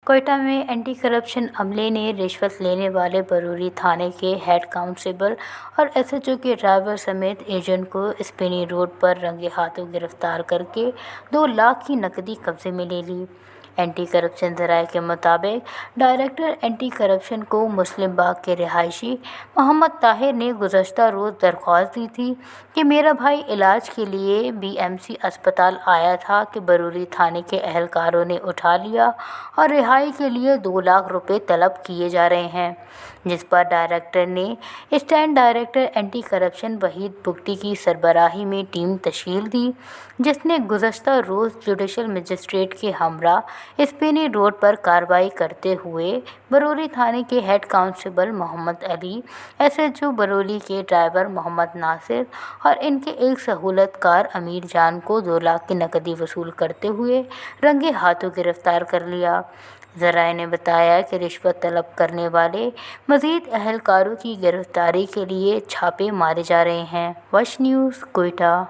کوئٹہ میں anti corruption عملے نے رشوت لینے والے بروری تھانے کے ہیڈ کانسٹیبل اور ایس ایچ او کے ڈرائیور سمیت ایجنٹ کو اسپینی روڈ پر رنگے ہاتھوں گرفتار کرکے 2 لاکھ کی نقدی قبضے میں لے لی۔ اینٹی کرپشن ذرائع کے مطابق ڈائریکٹر اینٹی کرپشن کو مسلم باغ کے رہائشی محمد طاہر نے گزشتہ روز درخواست دی تھی کہ میرا بھائی علاج کے لیے بی ایم سی اسپتال آیا تھا کہ بروری تھانے کے اہلکاروں نے اٹھا لیا اور رہائی کے لیے 2 لاکھ روپے طلب کیے جا رہے ہیں، جس پر ڈائریکٹر نے اسٹینڈ director anti corruption Waheed Bugti کی سربراہی میں ٹیم تشکیل دی، جس نے گزشتہ روز جوڈیشل مجسٹریٹ کے ہمراہ اسپینی روڈ پر کارروائی کرتے ہوئے بروری تھانے کے ہیڈ کانسٹیبل محمد علی، ایس ایچ او بروری کے ڈرائیور محمد ناصر اور ان کے ایک سہولت کار امیر جان کو 2 لاکھ کی نقدی وصول کرتے ہوئے رنگے ہاتھوں گرفتار کر لیا۔ ذرائع نے بتایا کہ رشوت طلب کرنے والے مزید اہلکاروں کی گرفتاری کے لیے چھاپے مارے جا رہے ہیں۔ وش نیوز، کوئٹہ۔